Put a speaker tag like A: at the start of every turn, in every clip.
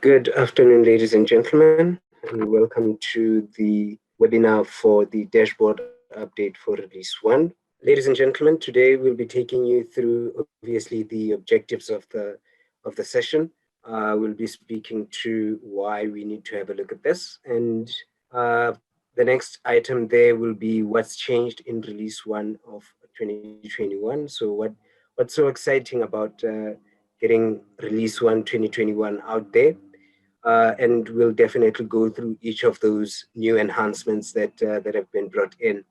A: Good afternoon, ladies and gentlemen, and welcome to the webinar for the dashboard update for Release 1. Ladies and gentlemen, today we'll be taking you through, obviously, the objectives of the session. We'll be speaking to why we need to have a look at this. And the next item there will be what's changed in Release 1 of 2021. So what's so exciting about getting Release 1 2021 out there? And we'll definitely go through each of those new enhancements that have been brought in.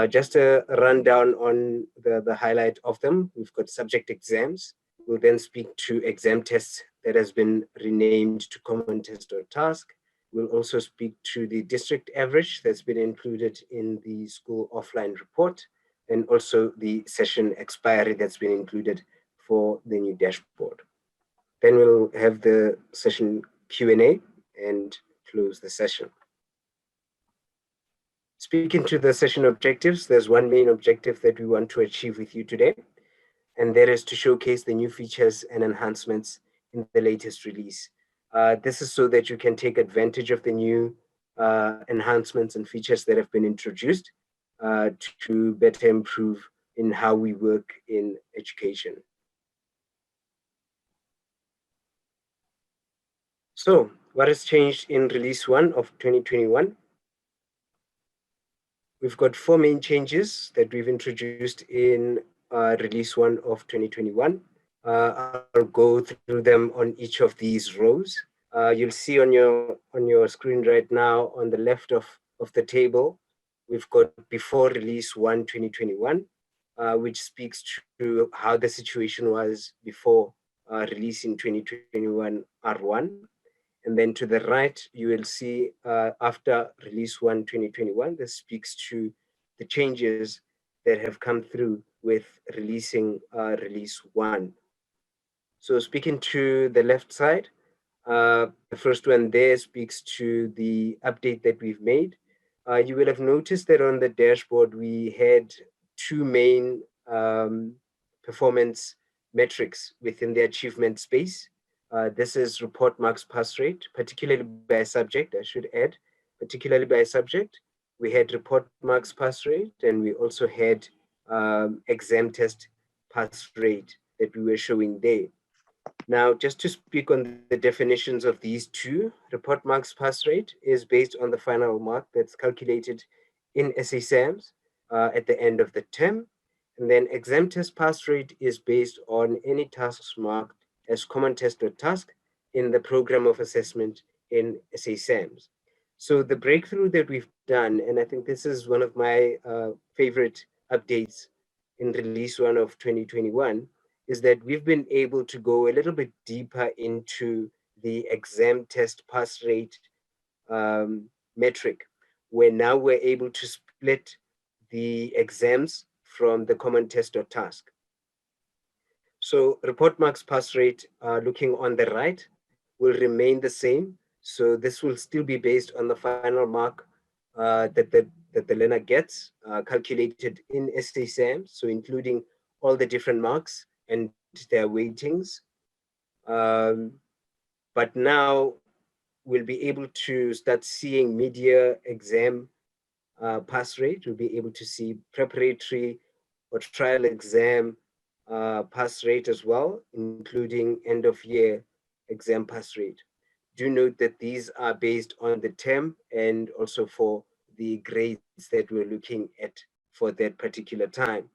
A: Just a rundown on the highlight of them. We've got subject exams. We'll then speak to exam tests that has been renamed to common test or task. We'll also speak to the district average that's been included in the school offline report, and also the session expiry that's been included for the new dashboard. Then we'll have the session Q&A and close the session. Speaking to the session objectives, there's one main objective that we want to achieve with you today, and that is to showcase the new features and enhancements in the latest release. This is so that you can take advantage of the new enhancements and features that have been introduced to better improve in how we work in education. So, what has changed in Release 1 of 2021? We've got 4 main changes that we've introduced in Release 1 of 2021. I'll go through them on each of these rows. You'll see on your screen right now on the left of the table, we've got before Release 1 2021, which speaks to how the situation was before releasing 2021 R1. And then to the right, you will see after Release 1 2021, this speaks to the changes that have come through with releasing Release 1. So speaking to the left side, the first one there speaks to the update that we've made. You will have noticed that on the dashboard, we had 2 main performance metrics within the achievement space. This is report marks pass rate, particularly by subject, I should add, particularly by subject. We had report marks pass rate, and we also had exam test pass rate that we were showing there. Now, just to speak on the definitions of these 2, report marks pass rate is based on the final mark that's calculated in SASAMs at the end of the term. And then exam test pass rate is based on any tasks marked as common test or task in the program of assessment in SASAMs. So the breakthrough that we've done, and I think this is one of my favorite updates in Release 1 of 2021, is that we've been able to go a little bit deeper into the exam test pass rate metric, where now we're able to split the exams from the common test or task. So report marks pass rate, looking on the right, will remain the same. So this will still be based on the final mark that the learner gets, calculated in SASAM, so including all the different marks and their weightings. But now we'll be able to start seeing mid-year exam pass rate. We'll be able to see preparatory or trial exam pass rate as well, including end of year exam pass rate. Do note that these are based on the term and also for the grades that we're looking at for that particular time.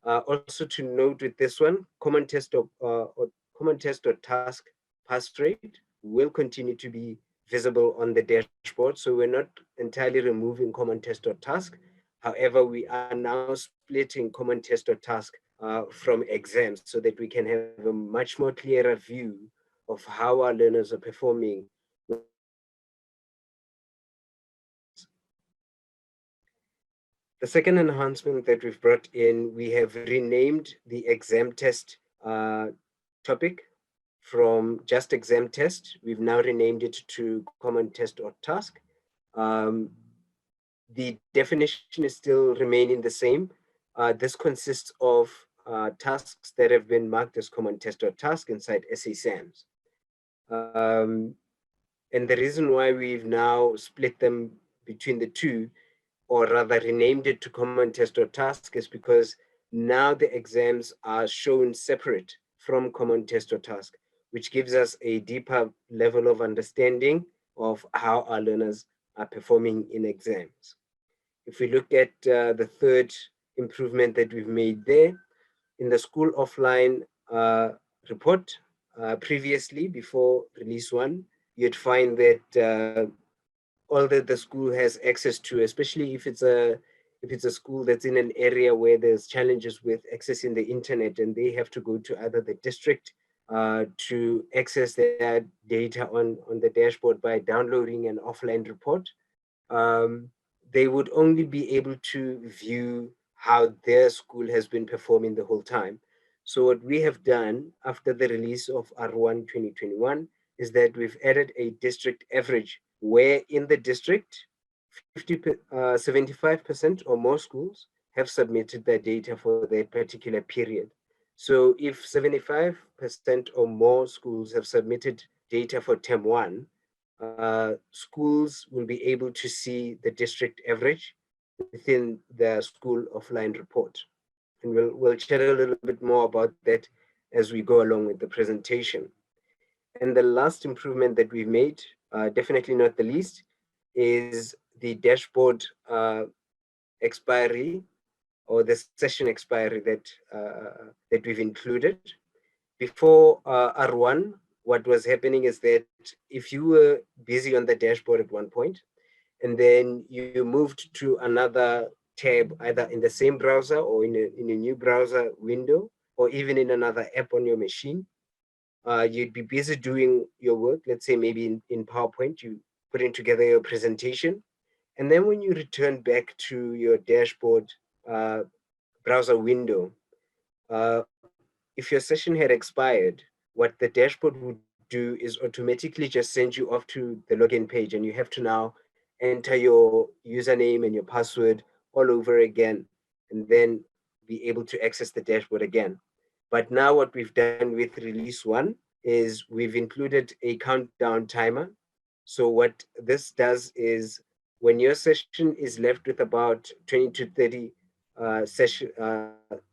A: Also to note with this one, common test or task pass rate will continue to be visible on the dashboard. So we're not entirely removing common test or task. However, we are now splitting common test or task from exams so that we can have a much more clearer view of how our learners are performing. The second enhancement that we've brought in, we have renamed the exam test topic from just exam test. We've now renamed it to common test or task. The definition is still remaining the same. This consists of tasks that have been marked as common test or task inside SASAMs. And the reason why we've now split them between the two, or rather renamed it to common test or task, is because now the exams are shown separate from common test or task, which gives us a deeper level of understanding of how our learners are performing in exams. If we look at the third improvement that we've made there, in the school offline report previously, before release 1, you'd find that all that the school has access to, especially if it's a school that's in an area where there's challenges with accessing the internet and they have to go to either the district to access their data on the dashboard by downloading an offline report, they would only be able to view how their school has been performing the whole time. So what we have done after the release of R1 2021 is that we've added a district average where in the district, 75% or more schools have submitted their data for their particular period. So if 75% or more schools have submitted data for term 1, schools will be able to see the district average within the school offline report. And we'll chat a little bit more about that as we go along with the presentation. And the last improvement that we've made, definitely not the least, is the dashboard expiry, or the session expiry that we've included. Before R1, what was happening is that if you were busy on the dashboard at one point, and then you moved to another tab, either in the same browser or in a new browser window, or even in another app on your machine, you'd be busy doing your work. Let's say maybe in PowerPoint, you putting together your presentation. And then when you return back to your dashboard browser window, if your session had expired, what the dashboard would do is automatically just send you off to the login page, and you have to now enter your username and your password all over again, and then be able to access the dashboard again. But now what we've done with release 1 is we've included a countdown timer. So what this does is when your session is left with about 20 to 30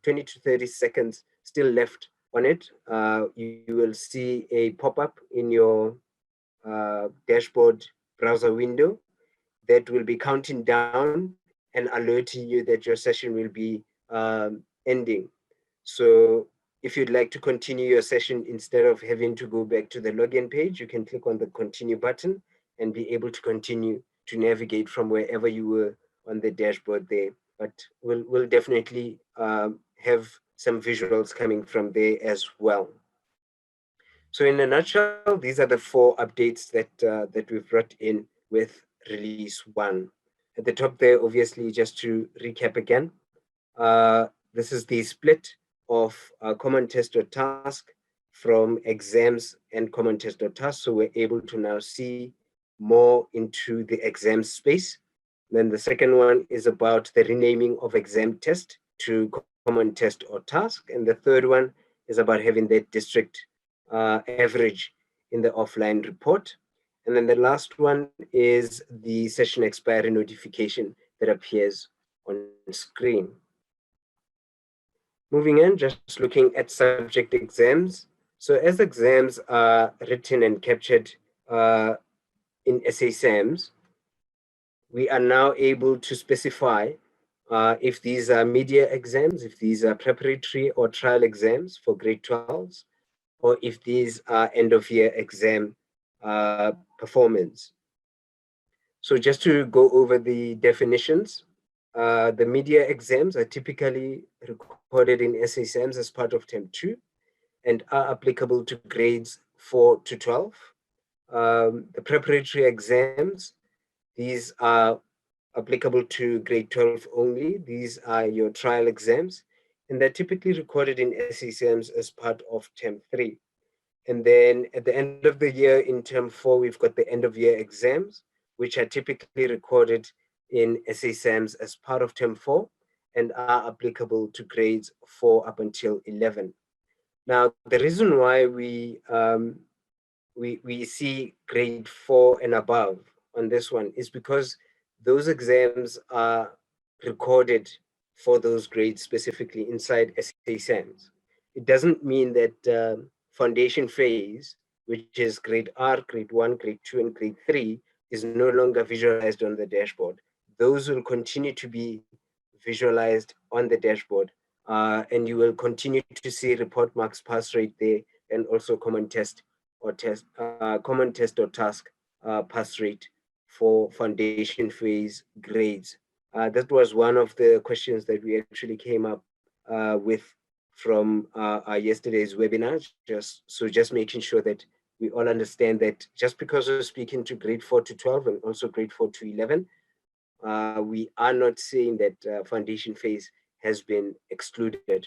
A: 20 to 30 seconds still left on it, you will see a pop-up in your dashboard browser window that will be counting down and alerting you that your session will be ending. So if you'd like to continue your session, instead of having to go back to the login page, you can click on the continue button and be able to continue to navigate from wherever you were on the dashboard there. But we'll definitely have some visuals coming from there as well. So in a nutshell, these are the 4 updates that we've brought in with release 1. At the top there, obviously, just to recap again, this is the split of common test or task from exams and common test or task. So we're able to now see more into the exam space. Then the second one is about the renaming of exam test to common test or task. And the third one is about having that district average in the offline report. And then the last one is the session expiry notification that appears on screen. Moving in, just looking at subject exams. So as exams are written and captured in SASAMs, we are now able to specify if these are media exams, if these are preparatory or trial exams for grade 12s, or if these are end-of-year exam performance. So just to go over the definitions, the media exams are typically recorded in SASAMs as part of Term 2 and are applicable to grades 4 to 12. The preparatory exams, these are applicable to grade 12 only. These are your trial exams, and they're typically recorded in SASAMs as part of Term 3. And then at the end of the year in Term 4, we've got the end of year exams, which are typically recorded in SASAMs as part of Term 4 and are applicable to grades 4 up until 11. Now, the reason why we we see grade 4 and above on this one is because those exams are recorded for those grades specifically inside SASAMs. It doesn't mean that foundation phase, which is grade R, grade 1, grade 2, and grade 3, is no longer visualized on the dashboard. Those will continue to be visualized on the dashboard, and you will continue to see report marks, pass rate there, and also common test or task pass rate for foundation phase grades. That was one of the questions that we actually came up with from our yesterday's webinar. Just making sure that we all understand that just because we're speaking to grade 4 to 12 and also grade 4 to 11, we are not saying that foundation phase has been excluded.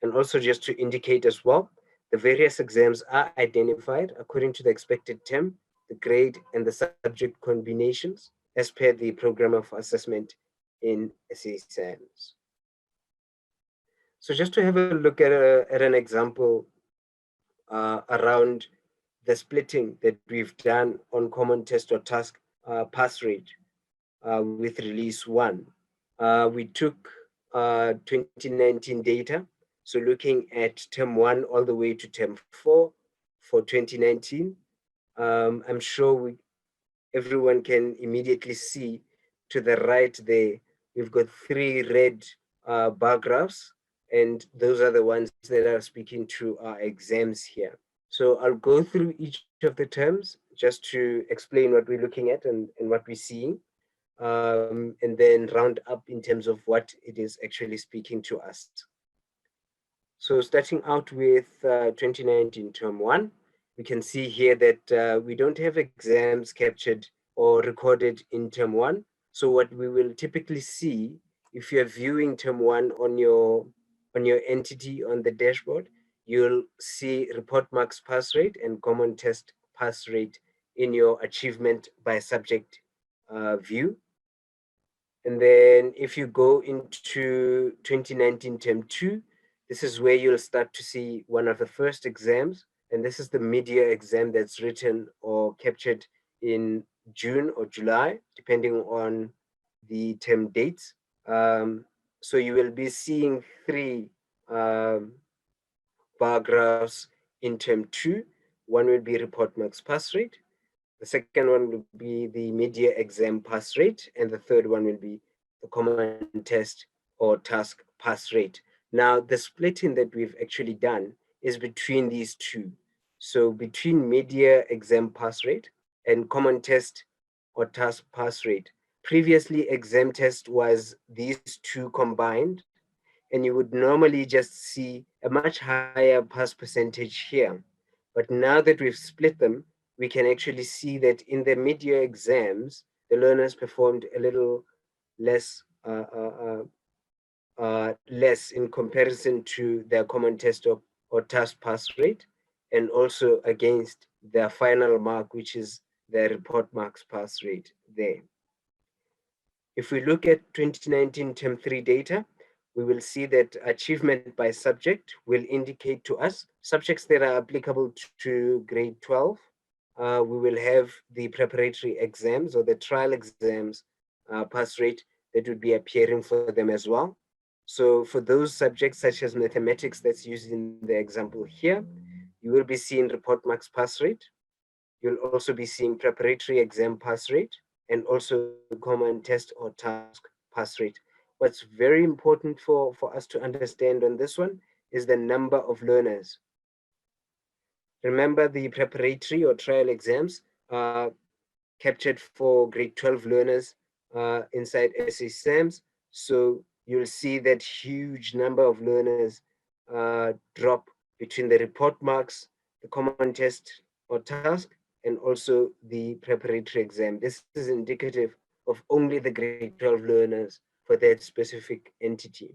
A: And also just to indicate as well, the various exams are identified according to the expected term, the grade, and the subject combinations as per the program of assessment in SASAMs. So just to have a look at an example around the splitting that we've done on common test or task pass rate with release 1. We took 2019 data, so looking at term 1 all the way to term 4 for 2019. I'm sure everyone can immediately see to the right there, we've got 3 red bar graphs, and those are the ones that are speaking to our exams here. So I'll go through each of the terms just to explain what we're looking at and what we're seeing, and then round up in terms of what it is actually speaking to us. So starting out with 2019 term 1, we can see here that we don't have exams captured or recorded in term 1. So what we will typically see, if you're viewing term 1 on your entity on the dashboard, you'll see report marks pass rate and common test pass rate in your achievement by subject view. And then if you go into 2019 term 2, this is where you'll start to see one of the first exams, and this is the mid-year exam that's written or captured in June or July, depending on the term dates. So you will be seeing 3 bar graphs in term 2. One will be report marks pass rate. The second one will be the mid-year exam pass rate, and the third one will be the common test or task pass rate. Now, the splitting that we've actually done is between these two. So between mid-year exam pass rate and common test or task pass rate. Previously, exam test was these two combined, and you would normally just see a much higher pass percentage here. But now that we've split them, we can actually see that in the mid-year exams, the learners performed a little less less in comparison to their common test or task pass rate, and also against their final mark, which is their report marks pass rate there. If we look at 2019 term 3 data, we will see that achievement by subject will indicate to us subjects that are applicable to grade 12. We will have the preparatory exams or the trial exams pass rate that would be appearing for them as well. So for those subjects such as mathematics that's used in the example here, you will be seeing report marks pass rate. You'll also be seeing preparatory exam pass rate and also common test or task pass rate. What's very important for us to understand on this one is the number of learners. Remember, the preparatory or trial exams are captured for grade 12 learners inside SASAMs. So you'll see that huge number of learners drop between the report marks, the common test or task, and also the preparatory exam. This is indicative of only the grade 12 learners for that specific entity.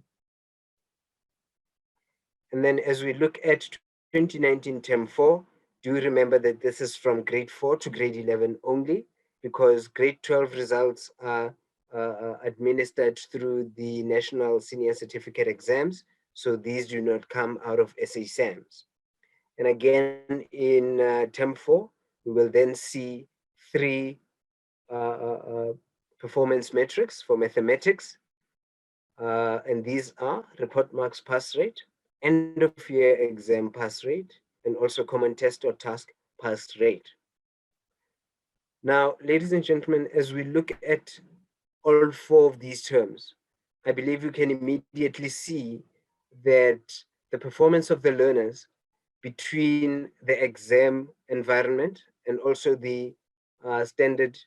A: And then as we look at 2019 term 4, do remember that this is from grade 4 to grade 11 only, because grade 12 results are administered through the National Senior Certificate exams. So these do not come out of SASAMs. And again, in term 4, we will then see 3 performance metrics for mathematics. And these are report marks pass rate, end of year exam pass rate, and also common test or task pass rate. Now, ladies and gentlemen, as we look at all 4 of these terms, I believe you can immediately see that the performance of the learners between the exam environment and also the standard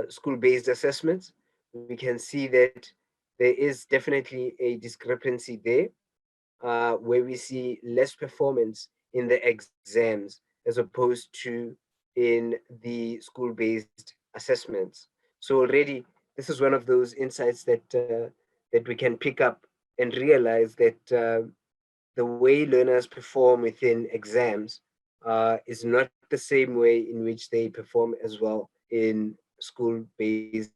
A: school-based assessments, we can see that there is definitely a discrepancy there, where we see less performance in the exams as opposed to in the school-based assessments. So already, this is one of those insights that we can pick up and realize that the way learners perform within exams is not the same way in which they perform as well in school-based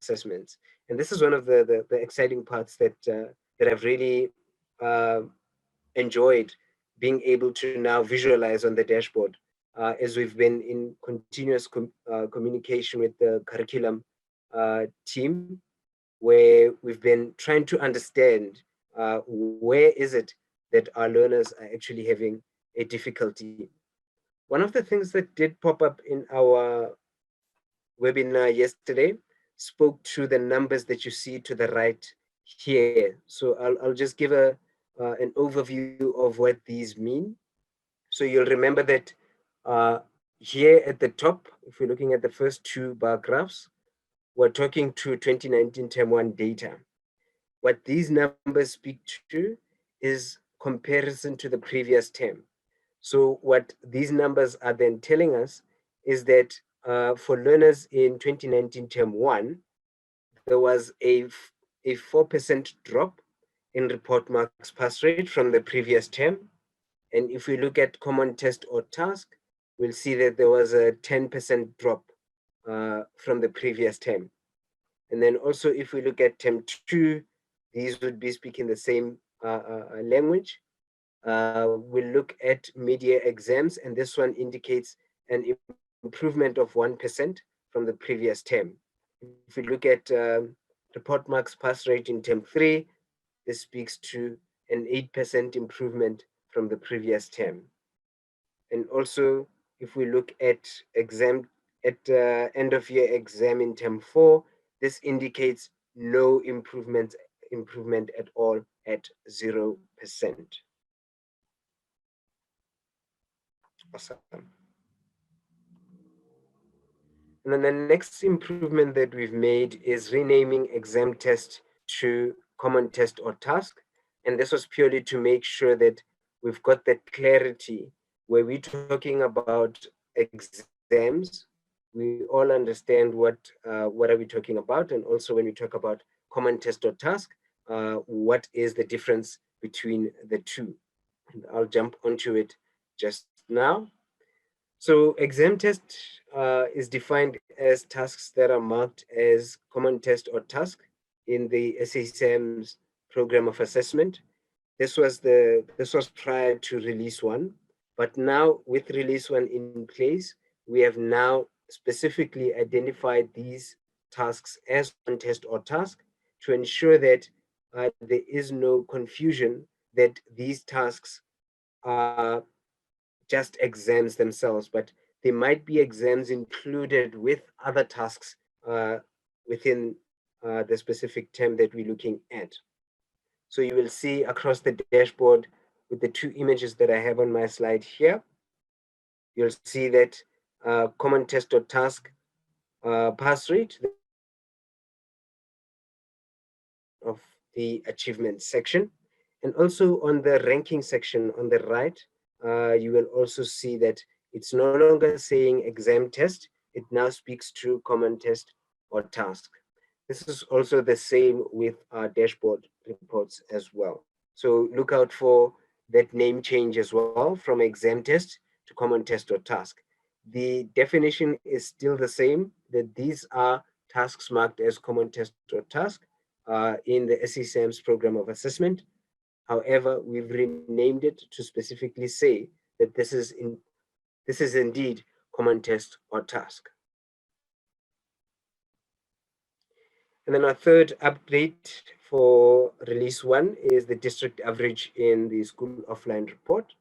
A: assessments. And this is one of the exciting parts that I've really uh, enjoyed being able to now visualize on the dashboard as we've been in continuous communication with the curriculum team, where we've been trying to understand where is it that our learners are actually having a difficulty. One of the things that did pop up in our webinar yesterday spoke to the numbers that you see to the right here. So I'll just give an overview of what these mean. So you'll remember that here at the top, if we're looking at the first 2 bar graphs, we're talking to 2019 term 1 data. What these numbers speak to is comparison to the previous term. So what these numbers are then telling us is that for learners in 2019 term 1, there was a 4% drop in report marks pass rate from the previous term. And if we look at common test or task, we'll see that there was a 10% drop from the previous term. And then also if we look at term 2, these would be speaking the same language. We'll look at mid-year exams, and this one indicates an improvement of 1% from the previous term. If we look at report marks pass rate in term 3, this speaks to an 8% improvement from the previous term. And also, if we look at end of year exam in term 4, this indicates no improvement at all at 0%. Awesome. And then the next improvement that we've made is renaming exam test to common test or task. And this was purely to make sure that we've got that clarity where we're talking about exams. We all understand what are we talking about. And also when we talk about common test or task, what is the difference between the two? And I'll jump onto it just now. So exam test is defined as tasks that are marked as common test or task in the SASM's program of assessment. This was prior to release 1, but now with release 1 in place, we have now specifically identified these tasks as common test or task to ensure that there is no confusion that these tasks are just exams themselves, but there might be exams included with other tasks within the specific term that we're looking at. So you will see across the dashboard with the 2 images that I have on my slide here, you'll see that common test or task pass rate of the achievement section. And also on the ranking section on the right, you will also see that it's no longer saying exam test, it now speaks to common test or task. This is also the same with our dashboard reports as well. So look out for that name change as well from exam test to common test or task. The definition is still the same, that these are tasks marked as common test or task in the SASM's program of assessment. However, we've renamed it to specifically say that this is indeed common test or task. And then our third update for release 1 is the district average in the school offline report.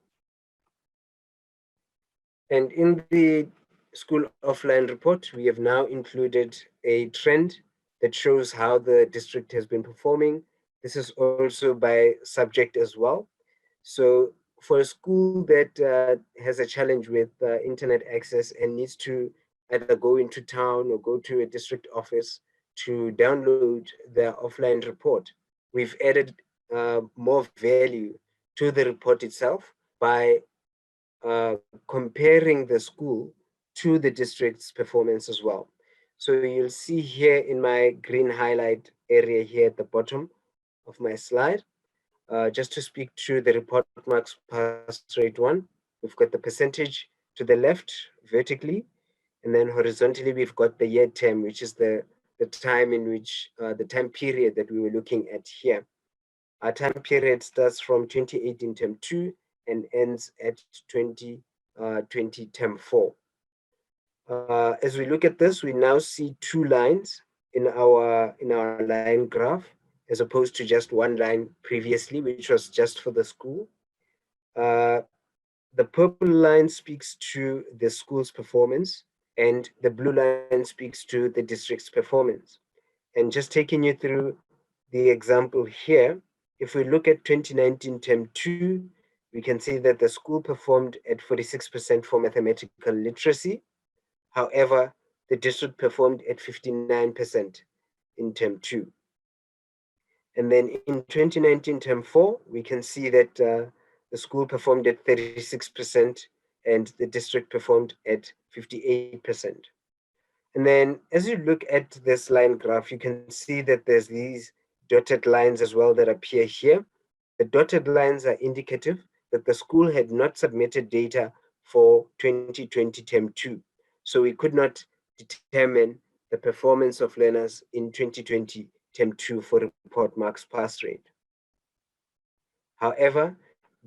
A: And in the school offline report, we have now included a trend that shows how the district has been performing. This is also by subject as well. So for a school that has a challenge with internet access and needs to either go into town or go to a district office to download their offline report, we've added more value to the report itself by comparing the school to the district's performance as well. So you'll see here in my green highlight area here at the bottom of my slide, just to speak to the report marks pass rate 1, we've got the percentage to the left vertically, and then horizontally we've got the year term, which is the time in which, the time period that we were looking at here. Our time period starts from 2018 term 2 and ends at 2020 term 4. As we look at this, we now see 2 lines in our line graph, as opposed to just 1 line previously, which was just for the school. The purple line speaks to the school's performance, and the blue line speaks to the district's performance. And just taking you through the example here, if we look at 2019 term 2, we can see that the school performed at 46% for mathematical literacy. However, the district performed at 59% in term 2. And then in 2019 term 4, we can see that the school performed at 36% and the district performed at 58%. And then as you look at this line graph, you can see that there's these dotted lines as well that appear here. The dotted lines are indicative that the school had not submitted data for 2020 term 2. So we could not determine the performance of learners in 2020 term 2 for report marks pass rate. However,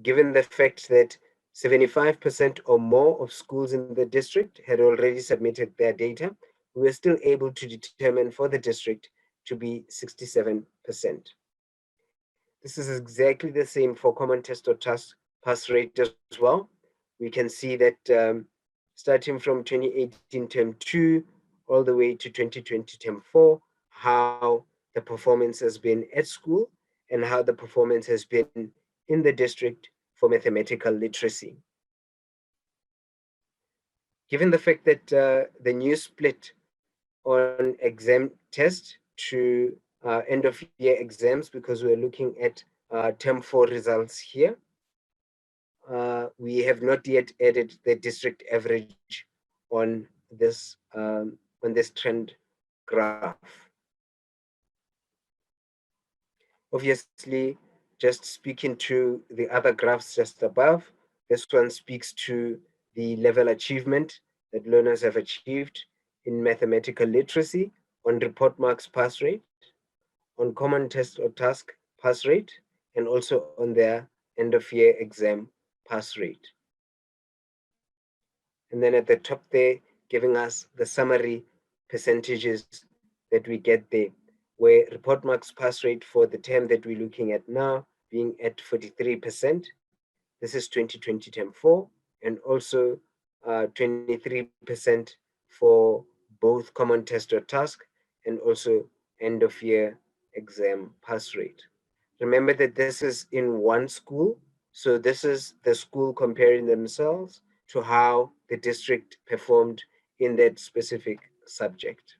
A: given the fact that 75% or more of schools in the district had already submitted their data, we were still able to determine for the district to be 67%. This is exactly the same for common test or task pass rate as well. We can see that starting from 2018 term 2 all the way to 2020 term 4, how the performance has been at school and how the performance has been in the district for mathematical literacy. Given the fact that the new split on exam test to end of year exams, because we're looking at term 4 results here, we have not yet added the district average on this trend graph. Obviously, just speaking to the other graphs just above, this one speaks to the level achievement that learners have achieved in mathematical literacy, on report marks pass rate, on common test or task pass rate, and also on their end of year exam pass rate. And then at the top there, giving us the summary percentages that we get there, where report marks pass rate for the term that we're looking at now being at 43%. This is 2020 term 4, and also 23% for both common test or task and also end of year exam pass rate. Remember that this is in one school, so this is the school comparing themselves to how the district performed in that specific subject.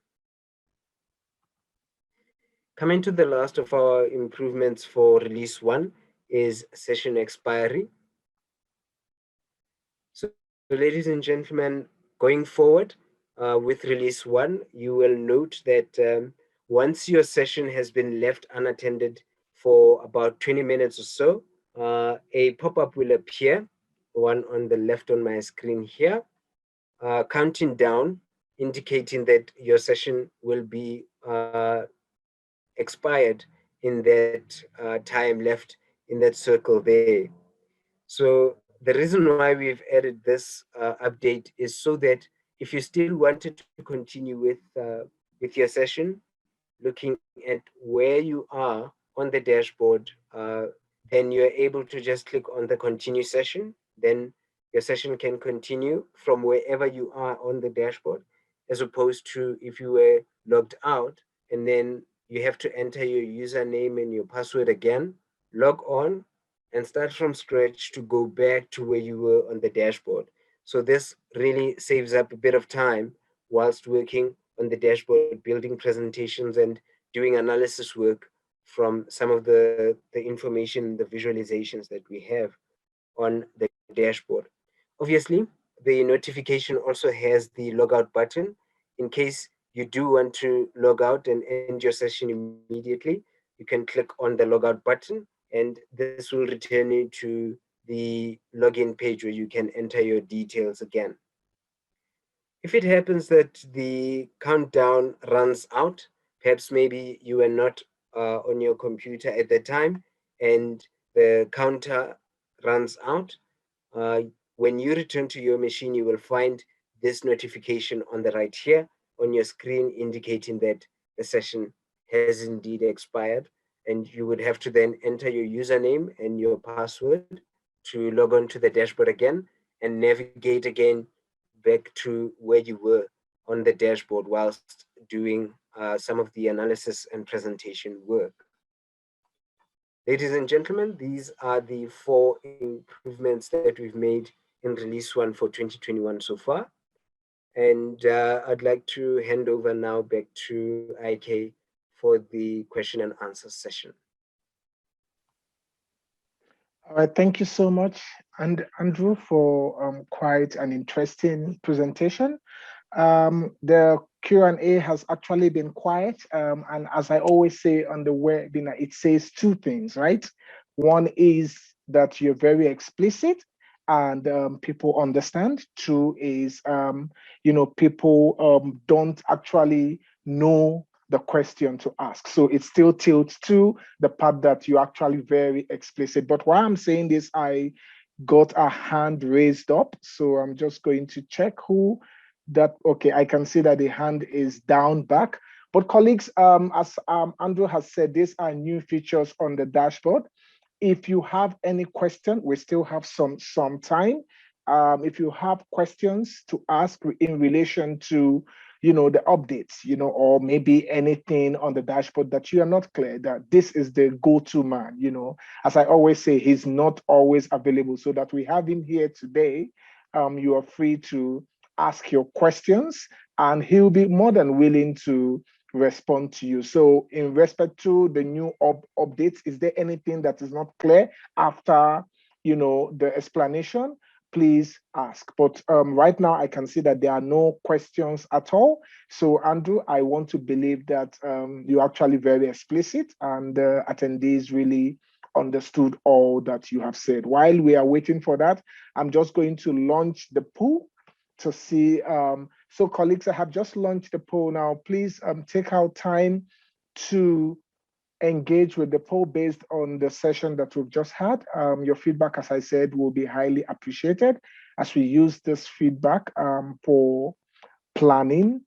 A: Coming to the last of our improvements for release 1 is session expiry. So ladies and gentlemen, going forward with release 1, you will note that once your session has been left unattended for about 20 minutes or so, a pop-up will appear, one on the left on my screen here, counting down, indicating that your session will be expired in that time left in that circle there. So The reason why we've added this update is so that if you still wanted to continue with your session, looking at where you are on the dashboard, then you're able to just click on the continue session. Then your session can continue from wherever you are on the dashboard, as opposed to if you were logged out and then you have to enter your username and your password again, log on and start from scratch to go back to where you were on the dashboard. So this really saves up a bit of time whilst working on the dashboard, building presentations and doing analysis work from some of the information, the visualizations that we have on the dashboard. Obviously, the notification also has the logout button. In case you do want to log out and end your session immediately, you can click on the logout button, and this will return you to the login page where you can enter your details again. If it happens that the countdown runs out, perhaps maybe you were not on your computer at the time and the counter runs out, when you return to your machine, you will find this notification on the right here on your screen indicating that the session has indeed expired. And you would have to then enter your username and your password to log on to the dashboard again and navigate again back to where you were on the dashboard whilst doing some of the analysis and presentation work. Ladies and gentlemen, these are the 4 improvements that we've made in release 1 for 2021 so far. And I'd like to hand over now back to IK for the question and answer session.
B: All right, thank you so much, and Andrew, for quite an interesting presentation. The Q&A has actually been quiet, and as I always say on the webinar, it says 2 things, right? One is that you're very explicit and people understand. 2 is, people don't actually know the question to ask. So it still tilts to the part that you're actually very explicit. But while I'm saying this, I got a hand raised up. So I'm just going to check who that, okay, I can see that the hand is down back. But colleagues, as Andrew has said, these are new features on the dashboard. If you have any question, we still have some time. If you have questions to ask in relation to the updates, or maybe anything on the dashboard that you are not clear, that this is the go-to man, as I always say, he's not always available, so that we have him here today. You are free to ask your questions and he'll be more than willing to respond to you. So in respect to the new updates, is there anything that is not clear after the explanation? Please ask. But right now I can see that there are no questions at all. So Andrew, I want to believe that you're actually very explicit and the attendees really understood all that you have said. While we are waiting for that, I'm just going to launch the poll to see. So colleagues, I have just launched the poll now. Please take out time to engage with the poll based on the session that we've just had. Your feedback, as I said, will be highly appreciated as we use this feedback for planning.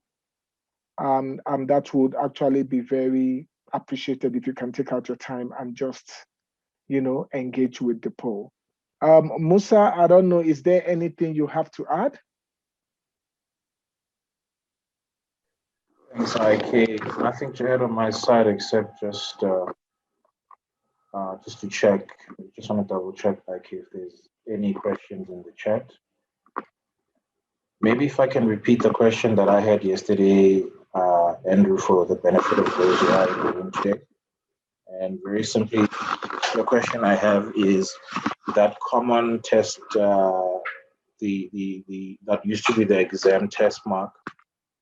B: And that would actually be very appreciated if you can take out your time and just, engage with the poll. Musa, I don't know, is there anything you have to add?
C: Thanks, IK. Nothing to add on my side except just to check. Just want to double check, IK, if there's any questions in the chat. Maybe if I can repeat the question that I had yesterday, Andrew, for the benefit of those who are in the room today. And very simply, the question I have is that common test, that used to be the exam test mark,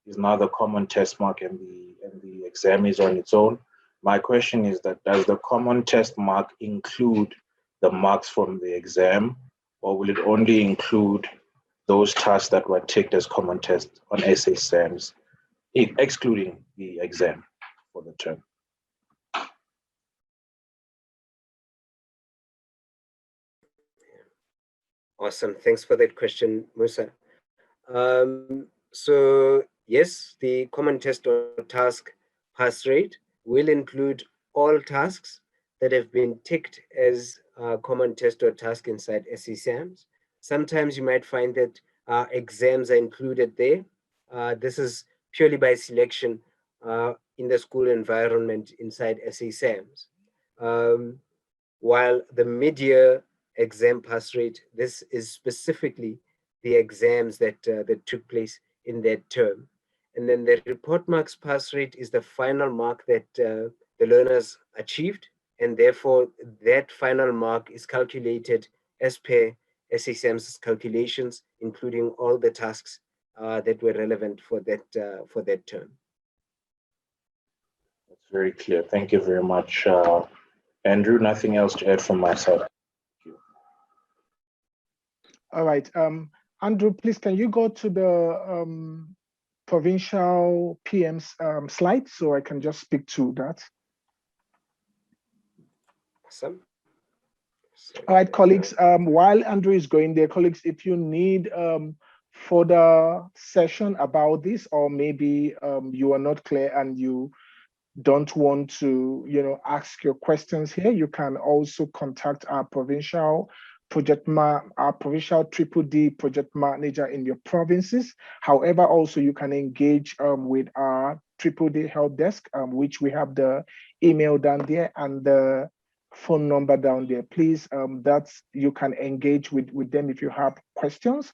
C: is now the common test mark, and the exam is on its own. My question is that does the common test mark include the marks from the exam, or will it only include those tasks that were ticked as common test on SSMs, excluding the exam for the term?
A: Awesome. Thanks for that question, Musa. So yes, the common test or task pass rate will include all tasks that have been ticked as common test or task inside SESAMs. Sometimes you might find that exams are included there. This is purely by selection in the school environment inside SESAMs. While the mid-year exam pass rate, this is specifically the exams that that took place in that term. And then the report marks pass rate is the final mark that the learners achieved, and therefore that final mark is calculated as per SESAM's calculations, including all the tasks that were relevant for that term.
C: That's very clear. Thank you very much, Andrew. Nothing else to add from my side.
B: All right. Andrew, please, can you go to the provincial PM's slide so I can just speak to that?
A: Awesome.
B: All right, colleagues, while Andrew is going there, colleagues, if you need further session about this, or maybe you are not clear and you don't want to, ask your questions here, you can also contact our provincial triple D project manager in your provinces. However, also you can engage with our triple D help desk, which we have the email down there and the phone number down there. Please, you can engage with them if you have questions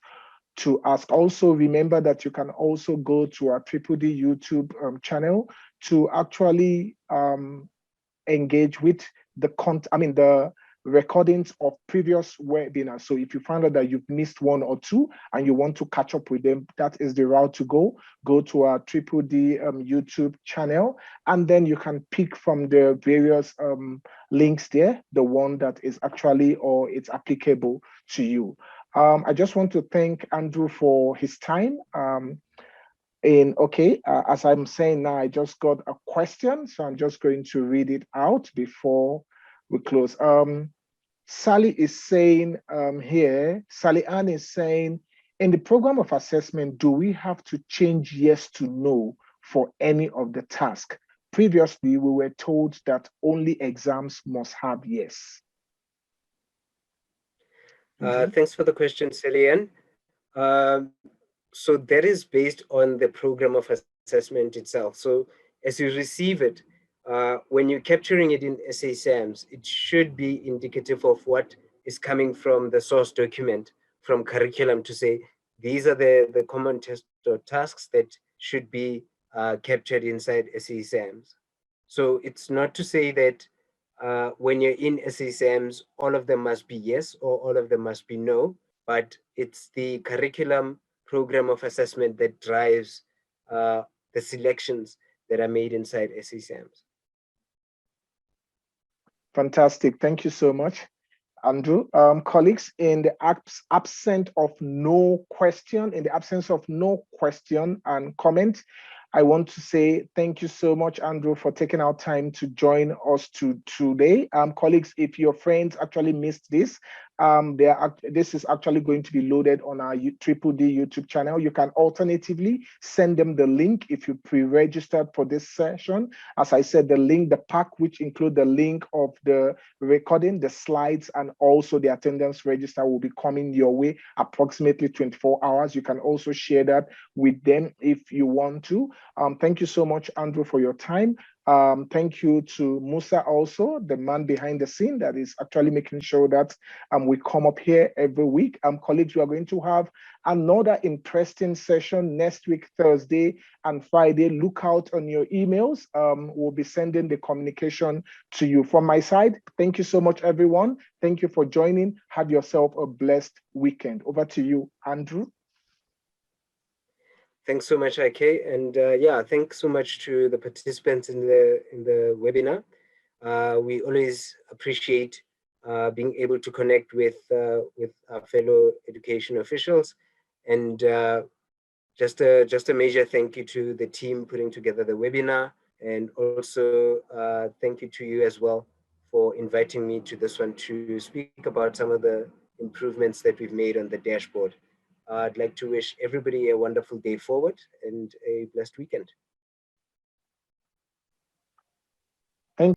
B: to ask. Also, remember that you can also go to our triple D YouTube channel to actually engage with the recordings of previous webinars. So if you find out that you've missed one or two and you want to catch up with them, that is the route to go. Go to our triple D YouTube channel, and then you can pick from the various links there, the one that is actually or it's applicable to you. I just want to thank Andrew for his time. As I'm saying now, I just got a question, so I'm just going to read it out before we close. Sally is saying Sally Ann is saying, in the program of assessment, do we have to change yes to no for any of the tasks? Previously, we were told that only exams must have yes.
A: Thanks for the question, Sally Ann. So that is based on the program of assessment itself. So as you receive it, when you're capturing it in SESAMs, it should be indicative of what is coming from the source document, from curriculum, to say, these are the common test or tasks that should be captured inside SESAMs. So it's not to say that when you're in SESAMs, all of them must be yes or all of them must be no, but it's the curriculum program of assessment that drives the selections that are made inside SESAMs.
B: Fantastic. Thank you so much, Andrew. Colleagues, in the absence of no question and comment, I want to say thank you so much, Andrew, for taking our time to join us today. Colleagues, if your friends actually missed this, this is actually going to be loaded on our Triple D YouTube channel. You can alternatively send them the link if you pre-registered for this session. As I said, the link, the pack, which include the link of the recording, the slides, and also the attendance register will be coming your way approximately 24 hours. You can also share that with them if you want to. Thank you so much, Andrew, for your time. Thank you to Musa also, the man behind the scene that is actually making sure that we come up here every week. Colleagues, we are going to have another interesting session next week, Thursday and Friday. Look out on your emails. We'll be sending the communication to you. From my side, thank you so much, everyone. Thank you for joining. Have yourself a blessed weekend. Over to you, Andrew.
A: Thanks so much, IK, and yeah, thanks so much to the participants in the webinar. We always appreciate being able to connect with our fellow education officials, and just a major thank you to the team putting together the webinar, and also thank you to you as well for inviting me to this one to speak about some of the improvements that we've made on the dashboard. I'd like to wish everybody a wonderful day forward and a blessed weekend.